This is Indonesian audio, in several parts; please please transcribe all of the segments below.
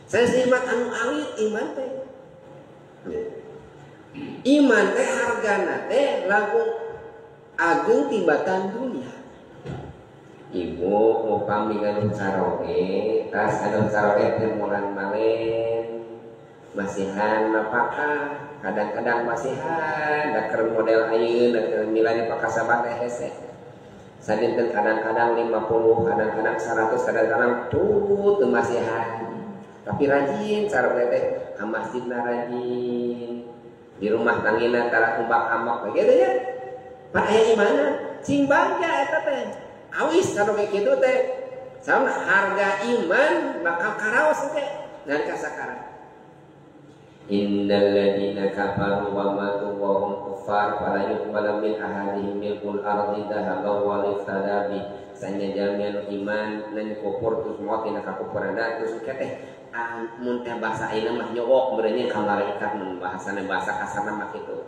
Saya simak anu awit iman teh. Iman teh hargana teh langkung agung tibatan dunia. Ibu upami nganun saroge, tas nganun saroge teh mulan malen, masihan apakah? Kadang-kadang masihan, daker model ayeun, daker milani pakasabat teh hese. Sadinten kadang-kadang 50, kadang-kadang 100, kadang-kadang tut masihan. Tapi rajin saroge teh ka masjidna rajin. Di rumah tanggina tara umbak-ambak begitu ya. Pak aya imana? Cing bangga eta teh. Awis saroge kitu teh. Sama harga iman bakal karaos teh nalika sakarang. Innal ladzina kafaru wa matu wa hum kuffar fala yuqbalu min ahadihim milkul ardi dhahaban wa liftada bi. Sanya jamian iman nan kufur terus maut dina kakufuran terus teh mun teh bahasa ayeuna mah nyogok beureunya ka malaikat mun bahasana bahasa kasarna mah kitu.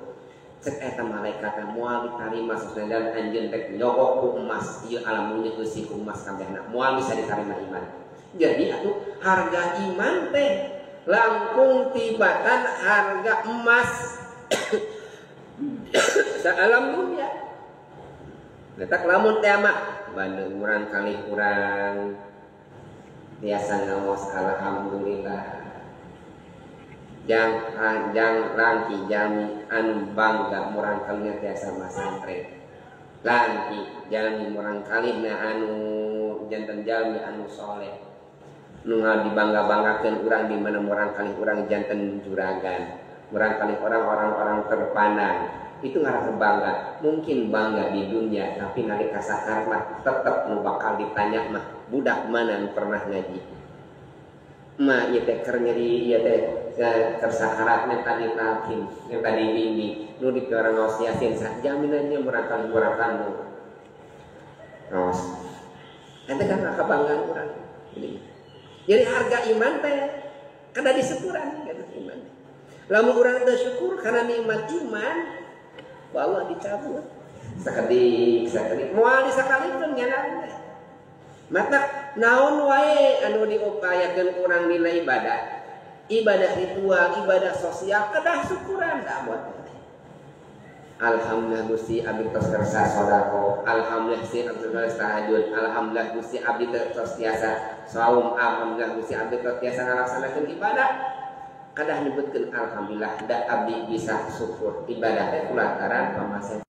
Cek eta malaikat teh moal ditarima sesuai dan anjeun teh nyogok ku emas ieu alamunnya eusi ku emas kabehna moal bisa ditarima iman. Jadi atuh harga iman teh langkung tibatan harga emas salam dunia. Letak lamun teh mah bandeng urang kali urang biasa ngawas alhamdulillah. Jang langki jami anu bangga murang kali tiasa masantren. Langki jami murang kali anu janten jami anu soleh. Nu dibangga-banggakeun urang di mana murang kali urang janten juragan. Murang kali orang-orang terpandang. Itu ngarasa bangga. Mungkin bangga di dunia, tapi nalika sakarna tetep nu bakal ditanya mah budak mana nu pernah ngaji. Ma ieu teh keur nyeri ieu teh keur sakaratna tadi nalkin, yang tadi ini nu dikeurang ngaos yasin jaminannya murang kali kamu. Ngaos. Eta kan kabanggaan urang. Jadi harga iman teh kada disyukuran kana iman. Lamun urang teu syukur karena nikmat iman, Allah dicabut. Sakedik moal disakalikeun nyanan teh. Mata naon wae anu diupayakeun urang dina ibadah. Ibadah ritual, ibadah sosial kedah syukuran da buat teh. Alhamdulillah Gusti abdi tos kersa sedekah. Alhamdulillah Gusti abdi tos tahajud. Alhamdulillah Gusti abdi tos tiasa saum. Alhamdulillah Gusti abdi tos tiasa ngalaksanakeun ibadah. Kadah nyebutkeun alhamdulillah da abdi bisa syukur ibadah teh kulantaran pamasen